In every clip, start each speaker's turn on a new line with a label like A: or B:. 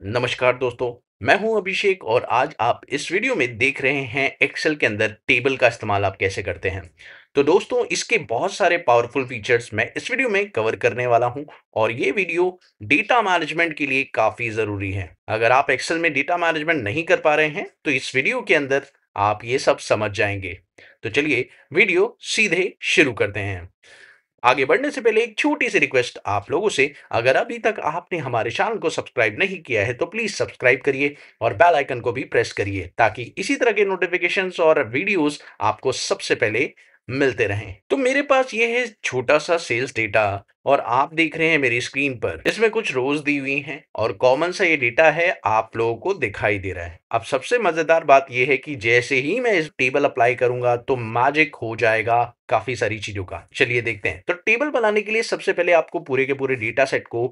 A: नमस्कार दोस्तों, मैं हूं अभिषेक और आज आप इस वीडियो में देख रहे हैं एक्सेल के अंदर टेबल का इस्तेमाल आप कैसे करते हैं। तो दोस्तों इसके बहुत सारे पावरफुल फीचर्स मैं इस वीडियो में कवर करने वाला हूं और ये वीडियो डेटा मैनेजमेंट के लिए काफ़ी ज़रूरी है। अगर आप एक्सेल में डेटा मैनेजमेंट नहीं कर पा रहे हैं तो इस वीडियो के अंदर आप ये सब समझ जाएंगे। तो चलिए वीडियो सीधे शुरू करते हैं। आगे बढ़ने से पहले एक छोटी सी रिक्वेस्ट आप लोगों से, अगर अभी तक आपने हमारे चैनल को सब्सक्राइब नहीं किया है तो प्लीज सब्सक्राइब करिए और बेल आइकन को भी प्रेस करिए ताकि इसी तरह के नोटिफिकेशंस और वीडियोस आपको सबसे पहले मिलते रहें। तो मेरे पास ये है छोटा सा सेल्स डेटा और आप देख रहे हैं मेरी स्क्रीन पर इसमें कुछ रोज दी हुई हैं और कॉमन सा ये डेटा है आप लोगों को दिखाई दे रहा है। अब सबसे मजेदार बात यह है कि जैसे ही मैं इस टेबल अप्लाई करूंगा तो मैजिक हो जाएगा काफी सारी चीजों का। चलिए देखते हैं। तो टेबल बनाने के लिए सबसे पहले आपको पूरे के पूरे डेटा सेट को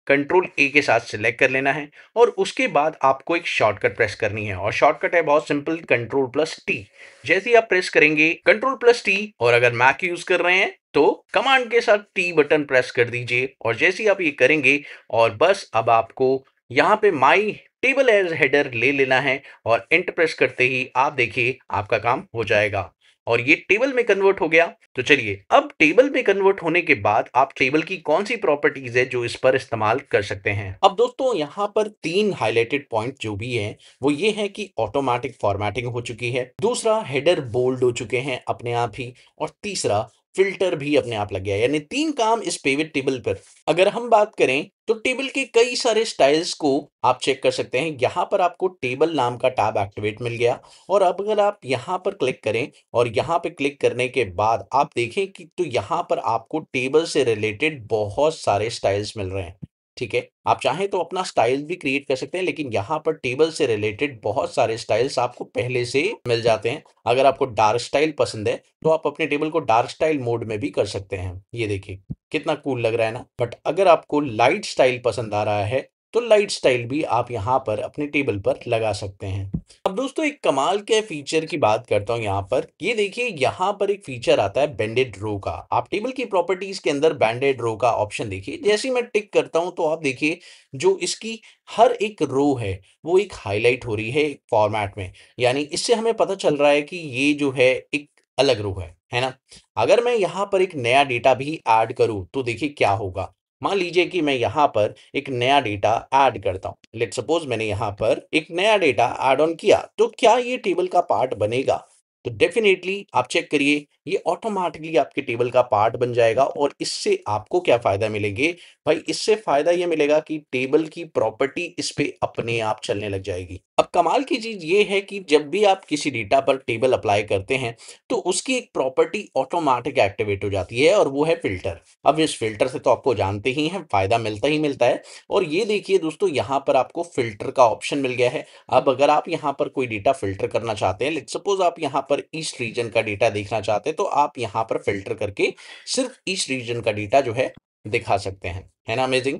A: कंट्रोल ए के साथ सिलेक्ट कर लेना है और उसके बाद आपको एक शॉर्टकट प्रेस करनी है और शॉर्टकट है बहुत सिंपल, कंट्रोल प्लस टी। जैसे ही आप प्रेस करेंगे कंट्रोल प्लस टी, और अगर मैक यूज कर रहे हैं तो कमांड के साथ टी बटन प्रेस कर दीजिए और जैसे ही आप ये करेंगे और बस अब आपको यहाँ पे माई टेबल एज हेडर ले लेना है और एंटर प्रेस करते ही आप देखिए आपका काम हो जाएगा और ये टेबल में कन्वर्ट हो गया। तो चलिए अब टेबल में कन्वर्ट होने के बाद आप टेबल की कौन सी प्रॉपर्टीज है जो इस पर इस्तेमाल कर सकते हैं। अब दोस्तों यहाँ पर तीन हाईलाइटेड पॉइंट जो भी हैं वो ये है कि ऑटोमेटिक फॉर्मेटिंग हो चुकी है, दूसरा हेडर बोल्ड हो चुके हैं अपने आप ही, और तीसरा फिल्टर भी अपने आप लग गया। यानी तीन काम इस पिवट टेबल पर। अगर हम बात करें तो टेबल के कई सारे स्टाइल्स को आप चेक कर सकते हैं। यहाँ पर आपको टेबल नाम का टैब एक्टिवेट मिल गया और अब अगर आप यहाँ पर क्लिक करें और यहाँ पे क्लिक करने के बाद आप देखें कि तो यहाँ पर आपको टेबल से रिलेटेड बहुत सारे स्टाइल्स मिल रहे हैं। ठीक है, आप चाहें तो अपना स्टाइल भी क्रिएट कर सकते हैं, लेकिन यहाँ पर टेबल से रिलेटेड बहुत सारे स्टाइल्स आपको पहले से मिल जाते हैं। अगर आपको डार्क स्टाइल पसंद है तो आप अपने टेबल को डार्क स्टाइल मोड में भी कर सकते हैं। ये देखिए कितना कूल लग रहा है ना। बट अगर आपको लाइट स्टाइल पसंद आ रहा है तो लाइट स्टाइल भी आप यहाँ पर अपने टेबल पर लगा सकते हैं। अब दोस्तों एक कमाल के फीचर की बात करता हूँ यहाँ पर। ये देखिए यहाँ पर एक फीचर आता है बैंडेड रो का। आप टेबल की प्रॉपर्टीज के अंदर बैंडेड रो का ऑप्शन देखिए। जैसे ही मैं टिक करता हूँ तो आप देखिए जो इसकी हर एक रो है वो एक हाईलाइट हो रही है एक फॉर्मेट में। यानी इससे हमें पता चल रहा है कि ये जो है एक अलग रो है ना। अगर मैं यहाँ पर एक नया डेटा भी ऐड करूँ तो देखिए क्या होगा। मान लीजिए कि मैं यहाँ पर एक नया डेटा ऐड करता हूँ। लेट सपोज मैंने यहाँ पर एक नया डेटा ऐड ऑन किया, तो क्या ये टेबल का पार्ट बनेगा? तो डेफिनेटली आप चेक करिए, ये ऑटोमेटिकली आपके टेबल का पार्ट बन जाएगा। और इससे आपको क्या फायदा मिलेंगे भाई? इससे फायदा ये मिलेगा कि टेबल की प्रॉपर्टी इस पे अपने आप चलने लग जाएगी। अब कमाल की चीज ये है कि जब भी आप किसी डेटा पर टेबल अप्लाई करते हैं तो उसकी एक प्रॉपर्टी ऑटोमेटिक एक्टिवेट हो जाती है और वो है फिल्टर। अब इस फिल्टर से तो आपको जानते ही हैं फायदा मिलता ही मिलता है। और ये देखिए दोस्तों यहाँ पर आपको फिल्टर का ऑप्शन मिल गया है। अब अगर आप यहाँ पर कोई डेटा फिल्टर करना चाहते हैं, लेट्स सपोज आप यहाँ पर ईस्ट रीजन का डेटा देखना चाहते हैं, तो आप यहाँ पर फिल्टर करके सिर्फ ईस्ट रीजन का डेटा जो है दिखा सकते हैं। है ना अमेजिंग।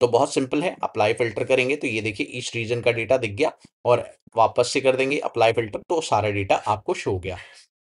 A: तो बहुत सिंपल है, अप्लाई फिल्टर करेंगे तो ये देखिए ईस्ट रीजन का डेटा दिख गया और वापस से कर देंगे अप्लाई फिल्टर तो सारा डेटा आपको शो हो गया।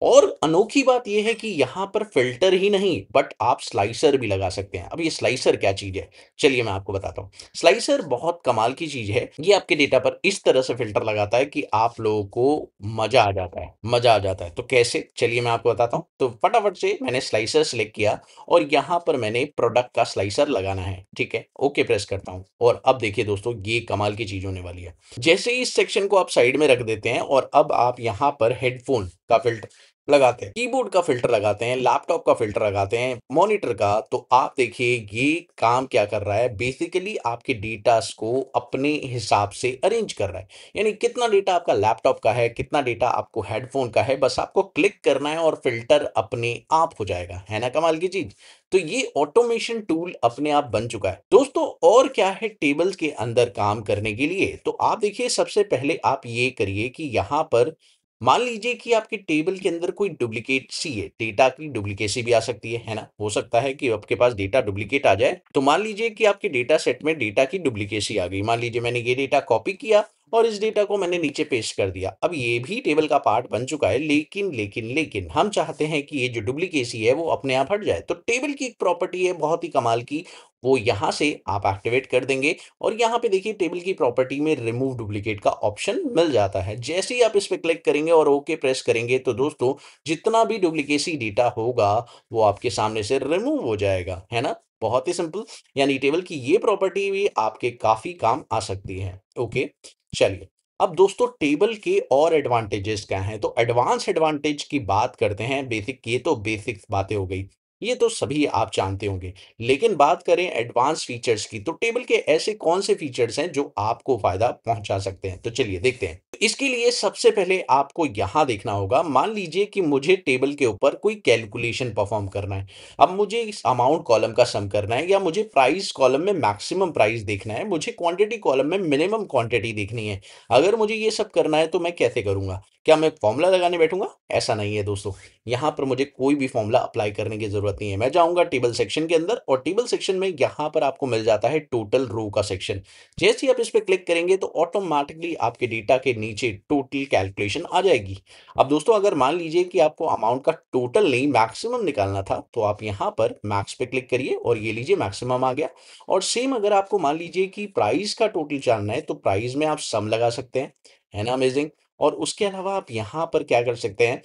A: और अनोखी बात यह है कि यहाँ पर फिल्टर ही नहीं बट आप स्लाइसर भी लगा सकते हैं। अब ये स्लाइसर क्या चीज है, चलिए मैं आपको बताता हूँ। स्लाइसर बहुत कमाल की चीज है। ये आपके डेटा पर इस तरह से फिल्टर लगाता है कि आप लोगों को मजा आ जाता है, मजा आ जाता है। तो कैसे, चलिए मैं आपको बताता हूँ। तो फटाफट से मैंने स्लाइसर सिलेक्ट किया और यहाँ पर मैंने प्रोडक्ट का स्लाइसर लगाना है। ठीक है, ओके प्रेस करता हूँ और अब देखिए दोस्तों ये कमाल की चीज होने वाली है। जैसे ही इस सेक्शन को आप साइड में रख देते हैं और अब आप यहाँ पर हेडफोन का फिल्टर लगाते हैं, कीबोर्ड का फिल्टर लगाते हैं, लैपटॉप का फिल्टर लगाते हैं, मॉनिटर का, तो आप देखिए ये काम क्या कर रहा है। बेसिकली आपके डेटास को अपने हिसाब से अरेंज कर रहा है। यानी कितना डेटा आपका लैपटॉप का है, कितना डेटा आपको हेडफोन का है, बस आपको क्लिक करना है और फिल्टर अपने आप हो जाएगा। है ना कमाल की चीज। तो ये ऑटोमेशन टूल अपने आप बन चुका है दोस्तों। और क्या है टेबल्स के अंदर काम करने के लिए, तो आप देखिए सबसे पहले आप ये करिए कि यहाँ पर मान लीजिए कि आपके टेबल के अंदर कोई डुप्लीकेट सी है, डेटा की डुप्लीकेसी भी आ सकती है ना। हो सकता है कि आपके पास डेटा डुप्लीकेट आ जाए। तो मान लीजिए कि आपके डेटा सेट में डेटा की डुप्लीकेसी आ गई। मान लीजिए मैंने ये डेटा कॉपी किया और इस डेटा को मैंने नीचे पेस्ट कर दिया। अब ये भी टेबल का पार्ट बन चुका है, लेकिन हम चाहते हैं कि ये जो डुप्लीकेसी है वो अपने आप हट जाए। तो टेबल की एक प्रॉपर्टी है बहुत ही कमाल की, वो यहाँ से आप एक्टिवेट कर देंगे और यहाँ पे देखिए टेबल की प्रॉपर्टी में रिमूव डुप्लीकेट का ऑप्शन मिल जाता है। जैसे ही आप इस पे क्लिक करेंगे और ओके प्रेस करेंगे तो दोस्तों जितना भी डुप्लीकेसी डेटा होगा वो आपके सामने से रिमूव हो जाएगा, है ना? बहुत ही सिंपल। यानी टेबल की ये प्रॉपर्टी भी आपके काफ़ी काम आ सकती है। ओके, चलिए। अब दोस्तों टेबल के और एडवांटेजेस क्या हैं? तो एडवांस एडवांटेज की बात करते हैं। ये तो बेसिक बातें हो गई। ये तो सभी आप जानते होंगे। लेकिन बात करें एडवांस फीचर्स की, तो टेबल के ऐसे कौन से फीचर्स हैं जो आपको फ़ायदा पहुँचा सकते हैं? तो चलिए देखते हैं। इसके लिए सबसे पहले आपको यहाँ देखना होगा, मान लीजिए कि मुझे टेबल के ऊपर कोई कैलकुलेशन परफ़ॉर्म करना है। अब मुझे इस अमाउंट कॉलम का सम करना है या मुझे प्राइस कॉलम में मैक्सिमम प्राइस देखना है, मुझे क्वांटिटी कॉलम में मिनिमम क्वांटिटी देखनी है। अगर मुझे ये सब करना है तो मैं कैसे करूँगा? क्या मैं फ़ॉर्मूला लगाने बैठूँगा? ऐसा नहीं है दोस्तों। यहाँ पर मुझे कोई भी फ़ॉर्मूला अप्लाई करने की ज़रूरत नहीं है। मैं जाऊँगा टेबल सेक्शन के अंदर और टेबल सेक्शन में यहाँ पर आपको मिल जाता है टोटल रो का सेक्शन। जैसे ही आप इस पे क्लिक करेंगे तो ऑटोमैटिकली आपके डेटा के नीचे टोटल कैलकुलेशन आ जाएगी। अब दोस्तों अगर मान लीजिए कि आपको अमाउंट का टोटल नहीं मैक्सिमम निकालना था, तो आप यहाँ पर मैक्स पे क्लिक करिए और ये लीजिए मैक्सिमम आ गया। और सेम अगर आपको मान लीजिए कि प्राइस का टोटल जानना है, तो प्राइस में आप सम लगा सकते हैं, है ना अमेजिंग? और उसके अलावा आप यहाँ पर क्या कर सकते हैं,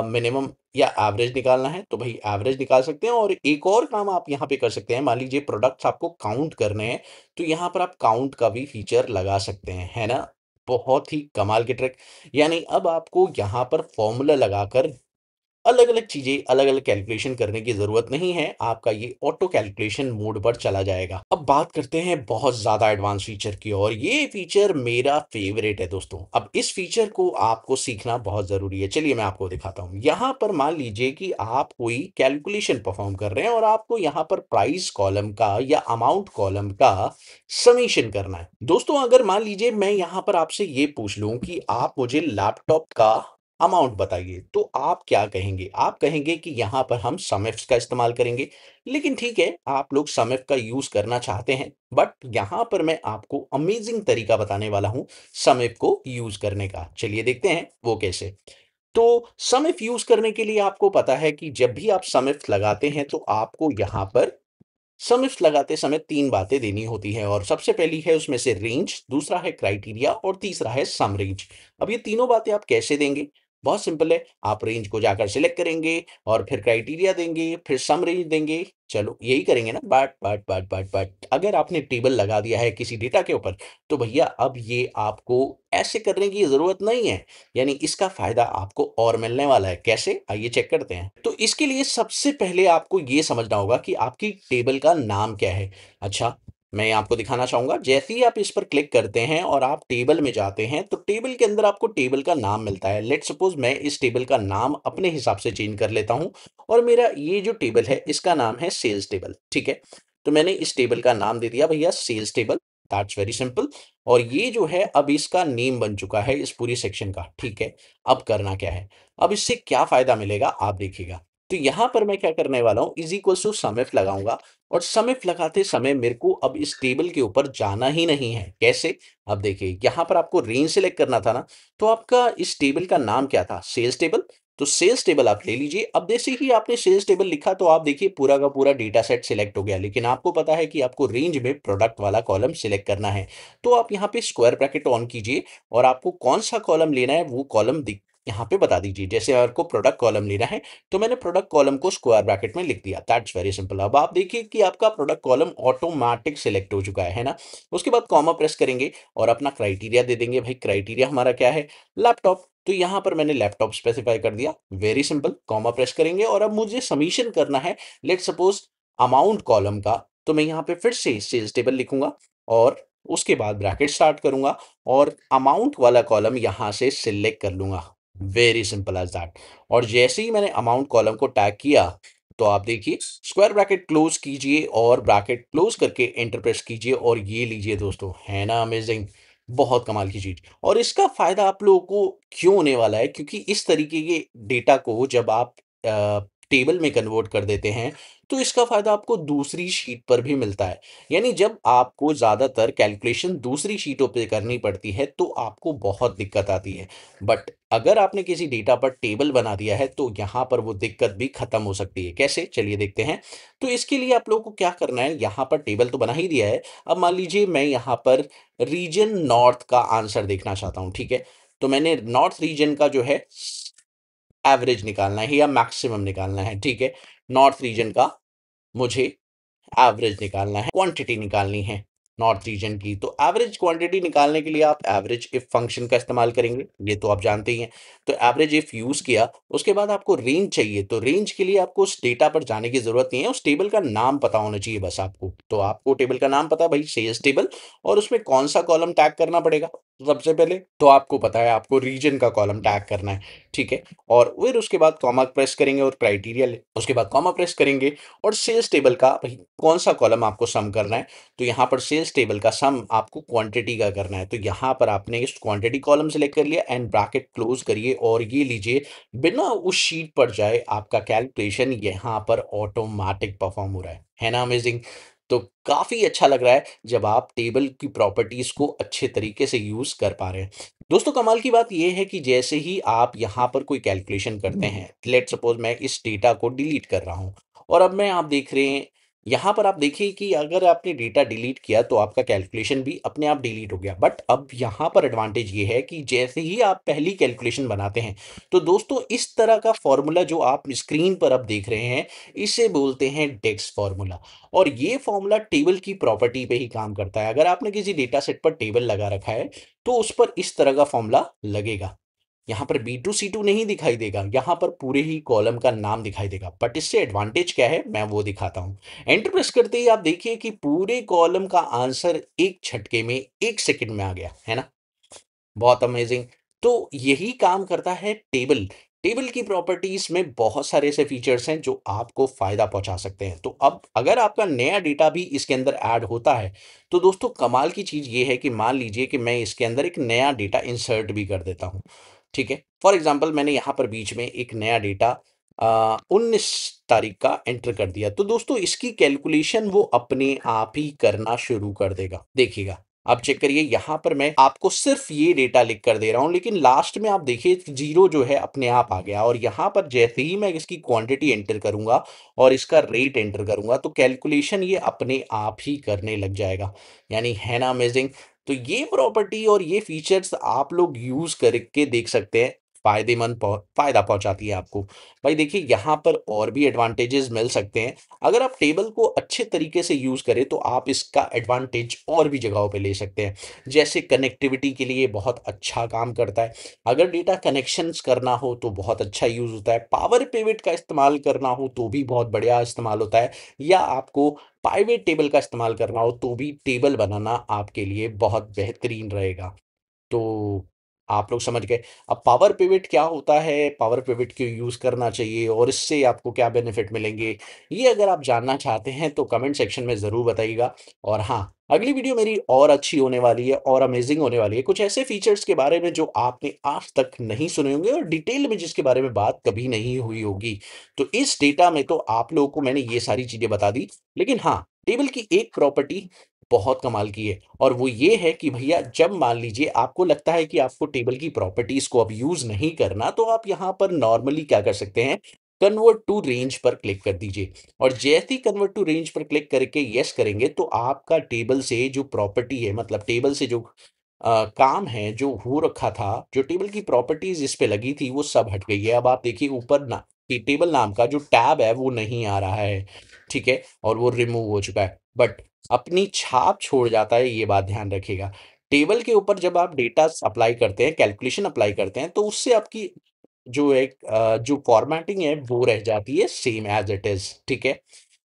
A: मिनिमम या एवरेज निकालना है, तो भाई एवरेज निकाल सकते हैं। और एक और काम आप यहाँ पे कर सकते हैं, मान लीजिए प्रोडक्ट्स आपको काउंट करने हैं, तो यहाँ पर आप काउंट का भी फीचर लगा सकते हैं, है ना? बहुत ही कमाल की ट्रिक। यानी अब आपको यहाँ पर फॉर्मूला लगाकर अलग-अलग चीज़ें, अलग-अलग कैलकुलेशन करने की ज़रूरत नहीं है, आपका ये ऑटो कैलकुलेशन मोड पर चला जाएगा। अब बात करते हैं बहुत ज़्यादा एडवांस फीचर की और ये फीचर मेरा फ़ेवरेट है दोस्तों। अब इस फीचर को आपको सीखना बहुत ज़रूरी है। चलिए मैं आपको दिखाता हूँ। यहाँ पर मान लीजिए कि आप कोई कैलकुलेशन परफ़ॉर्म कर रहे हैं और आपको यहाँ पर प्राइस कॉलम का या अमाउंट कॉलम का समेशन करना है। दोस्तों अगर मान लीजिए मैं यहाँ पर आपसे ये पूछ लूँ कि आप मुझे लैपटॉप का अमाउंट बताइए, तो आप क्या कहेंगे? आप कहेंगे कि यहाँ पर हम सम इफ्स का इस्तेमाल करेंगे। लेकिन ठीक है, आप लोग सम इफ का यूज़ करना चाहते हैं, बट यहाँ पर मैं आपको अमेज़िंग तरीका बताने वाला हूँ सम इफ को यूज़ करने का। चलिए देखते हैं वो कैसे। तो सम इफ यूज़ करने के लिए आपको पता है कि जब भी आप सम इफ लगाते हैं, तो आपको यहाँ पर सम इफ लगाते समय 3 बातें देनी होती हैं और सबसे पहली है उसमें से रेंज, दूसरा है क्राइटेरिया और तीसरा है सम रेंज। अब ये तीनों बातें आप कैसे देंगे? बहुत सिंपल है, आप रेंज को जाकर सिलेक्ट करेंगे और फिर क्राइटेरिया देंगे, फिर सम रेंज देंगे। चलो यही करेंगे ना, बट अगर आपने टेबल लगा दिया है किसी डेटा के ऊपर, तो भैया अब ये आपको ऐसे करने की ज़रूरत नहीं है। यानी इसका फ़ायदा आपको और मिलने वाला है। कैसे? आइए चेक करते हैं। तो इसके लिए सबसे पहले आपको ये समझना होगा कि आपकी टेबल का नाम क्या है? अच्छा, मैं आपको दिखाना चाहूँगा, जैसे ही आप इस पर क्लिक करते हैं और आप टेबल में जाते हैं, तो टेबल के अंदर आपको टेबल का नाम मिलता है। लेट्स सपोज़ मैं इस टेबल का नाम अपने हिसाब से चेंज कर लेता हूँ और मेरा ये जो टेबल है, इसका नाम है सेल्स टेबल, ठीक है? तो मैंने इस टेबल का नाम दे दिया भैया sales table, that's very simple. और ये जो है अब इसका नेम बन चुका है इस पूरी सेक्शन का, ठीक है? अब करना क्या है? अब इससे क्या फ़ायदा मिलेगा आप देखिएगा। तो यहाँ पर मैं क्या करने वाला हूँ, is equals to sum if लगाऊँगा और सम इफ लगाते समय मेरे को अब इस टेबल के ऊपर जाना ही नहीं है। कैसे? अब देखिए यहाँ पर आपको रेंज सेलेक्ट करना था ना, तो आपका इस टेबल का नाम क्या था? Sales table. तो सेल्स टेबल आप ले लीजिए। अब जैसे ही आपने सेल्स टेबल लिखा तो आप देखिए पूरा का पूरा डेटा सेट सिलेक्ट हो गया। लेकिन आपको पता है कि आपको रेंज में प्रोडक्ट वाला कॉलम सिलेक्ट करना है। तो आप यहाँ पे स्क्वायर ब्रैकेट ऑन कीजिए और आपको कौन-सा कॉलम लेना है वो कॉलम यहाँ पे बता दीजिए। जैसे आपको प्रोडक्ट कॉलम लेना है, तो मैंने प्रोडक्ट कॉलम को स्क्वायर ब्रैकेट में लिख दिया, दैट्स वेरी सिंपल। अब आप देखिए कि आपका प्रोडक्ट कॉलम ऑटोमैटिक सिलेक्ट हो चुका है ना? उसके बाद कॉमा प्रेस करेंगे और अपना क्राइटेरिया दे देंगे। भाई क्राइटेरिया हमारा क्या है? लैपटॉप। तो यहाँ पर मैंने लैपटॉप स्पेसिफाई कर दिया, वेरी सिंपल, कॉमा प्रेस करेंगे और अब मुझे समेशन करना है लेट्स सपोज़ अमाउंट कॉलम का, तो मैं यहाँ पे फिर से सेल्स टेबल लिखूँगा और उसके बाद ब्रैकेट स्टार्ट करूँगा और अमाउंट वाला कॉलम यहाँ से सिलेक्ट कर लूँगा। Very simple as that. और जैसे ही मैंने अमाउंट कॉलम को टैग किया, तो आप देखिए स्क्वायर ब्रैकेट क्लोज़ कीजिए और ब्रैकेट क्लोज़ करके एंटर प्रेस कीजिए और ये लीजिए दोस्तों, है ना अमेज़िंग? बहुत कमाल की चीज़। और इसका फ़ायदा आप लोगों को क्यों होने वाला है? क्योंकि इस तरीके के डेटा को जब आप टेबल में कन्वर्ट कर देते हैं, तो इसका फ़ायदा आपको दूसरी शीट पर भी मिलता है। यानी जब आपको ज़्यादातर कैलकुलेशन दूसरी शीटों पे करनी पड़ती है, तो आपको बहुत दिक्कत आती है। बट अगर आपने किसी डेटा पर टेबल बना दिया है, तो यहाँ पर वो दिक्कत भी खत्म हो सकती है। कैसे? चलिए देखते हैं। तो इसके लिए आप लोगों को क्या करना है, यहाँ पर टेबल तो बना ही दिया है। अब मान लीजिए मैं यहाँ पर रीजन नॉर्थ का आंसर देखना चाहता हूँ, ठीक है? तो मैंने नॉर्थ रीजन का जो है एवरेज निकालना है या मैक्सिमम निकालना है, ठीक है? नॉर्थ रीजन का मुझे एवरेज निकालना है, क्वांटिटी निकालनी है नॉर्थ रीजन की। तो एवरेज क्वांटिटी निकालने के लिए आप एवरेज इफ फंक्शन का इस्तेमाल करेंगे, ये तो आप जानते ही हैं। तो एवरेज इफ यूज किया, उसके बाद आपको रेंज चाहिए। तो रेंज के लिए आपको उस डेटा पर जाने की जरूरत नहीं है, उस टेबल का नाम पता होना चाहिए बस आपको। तो आपको टेबल का नाम पता है भाई, सेल्स टेबल, और उसमें कौन सा कॉलम टैग करना पड़ेगा। सबसे पहले तो आपको पता है आपको रीजन का कॉलम टैग करना है, ठीक है? और फिर उसके बाद कॉमा प्रेस करेंगे और क्राइटेरिया उसके बाद कॉमा प्रेस करेंगे और सेल्स टेबल का भाई कौन सा कॉलम आपको सम करना है। तो यहाँ पर सेल्स टेबल का सम आपको क्वांटिटी का करना है। तो यहाँ पर आपने इस क्वांटिटी कॉलम सेलेक्ट कर लिया एंड ब्रैकेट क्लोज करिए और ये लीजिए, बिना उस शीट पर जाए आपका कैलकुलेशन यहाँ पर ऑटोमेटिक परफॉर्म हो रहा है ना? अमेजिंग। तो काफी अच्छा लग रहा है जब आप टेबल की प्रॉपर्टीज को अच्छे तरीके से यूज कर पा रहे हैं। दोस्तों कमाल की बात यह है कि जैसे ही आप यहाँ पर कोई कैलकुलेशन करते हैं, लेट सपोज मैं इस डेटा को डिलीट कर रहा हूँ और अब मैं आप देख रहे हैं यहाँ पर, आप देखिए कि अगर आपने डेटा डिलीट किया तो आपका कैलकुलेशन भी अपने आप डिलीट हो गया। बट अब यहाँ पर एडवांटेज ये है कि जैसे ही आप पहली कैलकुलेशन बनाते हैं, तो दोस्तों इस तरह का फॉर्मूला जो आप स्क्रीन पर अब देख रहे हैं, इसे बोलते हैं डेक्स फॉर्मूला। और ये फॉर्मूला टेबल की प्रॉपर्टी पे ही काम करता है। अगर आपने किसी डेटा सेट पर टेबल लगा रखा है, तो उस पर इस तरह का फॉर्मूला लगेगा। यहाँ पर B2 C2 नहीं दिखाई देगा, यहाँ पर पूरे ही कॉलम का नाम दिखाई देगा। बट इससे एडवांटेज क्या है, मैं वो दिखाता हूँ। एंटर प्रेस करते ही आप देखिए कि पूरे कॉलम का आंसर एक झटके में 1 सेकंड में आ गया, है ना? बहुत अमेजिंग। तो यही काम करता है टेबल। टेबल की प्रॉपर्टीज में बहुत सारे ऐसे फीचर्स हैं जो आपको फायदा पहुंचा सकते हैं। तो अब अगर आपका नया डेटा भी इसके अंदर ऐड होता है, तो दोस्तों कमाल की चीज ये है कि मान लीजिए कि मैं इसके अंदर एक नया डेटा इंसर्ट भी कर देता हूं, ठीक है? फॉर एग्जाम्पल मैंने यहाँ पर बीच में एक नया डेटा 19 तारीख का एंटर कर दिया, तो दोस्तों इसकी कैलकुलेशन वो अपने आप ही करना शुरू कर देगा। देखिएगा, आप चेक करिए, यहाँ पर मैं आपको सिर्फ ये डेटा लिख कर दे रहा हूं, लेकिन लास्ट में आप देखिए जीरो जो है अपने आप आ गया। और यहाँ पर जैसे ही मैं इसकी क्वांटिटी एंटर करूंगा और इसका रेट एंटर करूंगा, तो कैलकुलेशन ये अपने आप ही करने लग जाएगा। यानी है ना अमेजिंग? तो ये प्रॉपर्टी और ये फीचर्स आप लोग यूज करके देख सकते हैं, फायदा पहुंचाती है आपको। भाई देखिए, यहाँ पर और भी एडवांटेजेस मिल सकते हैं। अगर आप टेबल को अच्छे तरीके से यूज करें, तो आप इसका एडवांटेज और भी जगहों पे ले सकते हैं। जैसे कनेक्टिविटी के लिए बहुत अच्छा काम करता है। अगर डेटा कनेक्शंस करना हो तो बहुत अच्छा यूज होता है। पावर पिवट का इस्तेमाल करना हो तो भी बहुत बढ़िया इस्तेमाल होता है। या आपको पाइवेट टेबल का इस्तेमाल करना हो तो भी टेबल बनाना आपके लिए बहुत बेहतरीन रहेगा। तो आप लोग समझ गए। अब पावर पिवट क्या होता है, पावर पिवट क्यों यूज करना चाहिए और इससे आपको क्या बेनिफिट मिलेंगे, ये अगर आप जानना चाहते हैं तो कमेंट सेक्शन में जरूर बताइएगा। और हाँ, अगली वीडियो मेरी और अच्छी होने वाली है और अमेजिंग होने वाली है, कुछ ऐसे फीचर्स के बारे में जो आपने आज तक नहीं सुने होंगे और डिटेल में जिसके बारे में बात कभी नहीं हुई होगी। तो इस डेटा में तो आप लोगों को मैंने ये सारी चीजें बता दी, लेकिन हाँ, टेबल की एक प्रॉपर्टी बहुत कमाल की है, और वो ये है कि भैया जब मान लीजिए आपको लगता है कि आपको टेबल की प्रॉपर्टीज को अब यूज नहीं करना, तो आप यहाँ पर नॉर्मली क्या कर सकते हैं, कन्वर्ट टू रेंज पर क्लिक कर दीजिए। और जैसे ही कन्वर्ट टू रेंज पर क्लिक करके यस करेंगे, तो आपका टेबल से जो प्रॉपर्टी है, मतलब टेबल से जो काम है जो हो रखा था, जो टेबल की प्रॉपर्टीज इस पे लगी थी, वो सब हट गई है। अब आप देखिए ऊपर ना, कि टेबल नाम का जो टैब है वो नहीं आ रहा है, ठीक है? और वो रिमूव हो चुका है, बट अपनी छाप छोड़ जाता है, ये बात ध्यान रखिएगा। टेबल के ऊपर जब आप डेटा अप्लाई करते हैं, कैलकुलेशन अप्लाई करते हैं, तो उससे आपकी जो एक जो फॉर्मेटिंग है वो रह जाती है सेम एज इट इज, ठीक है?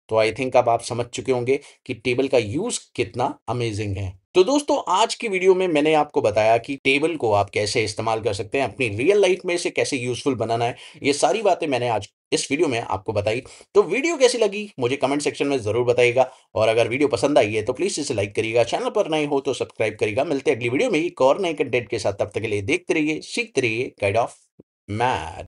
A: तो आई थिंक अब आप समझ चुके होंगे कि टेबल का यूज कितना अमेजिंग है। तो दोस्तों आज की वीडियो में मैंने आपको बताया कि टेबल को आप कैसे इस्तेमाल कर सकते हैं, अपनी रियल लाइफ में इसे कैसे यूजफुल बनाना है। ये सारी बातें मैंने आज इस वीडियो में आपको बताई। तो वीडियो कैसी लगी मुझे कमेंट सेक्शन में जरूर बताइएगा, और अगर वीडियो पसंद आई है तो प्लीज इसे लाइक करिएगा, चैनल पर नए हो तो सब्सक्राइब करिएगा। मिलते हैं अगली वीडियो में एक और नए कंटेंट के साथ, तब तक के लिए देखते रहिए, सीखते रहिए, गाइड ऑफ मैथ।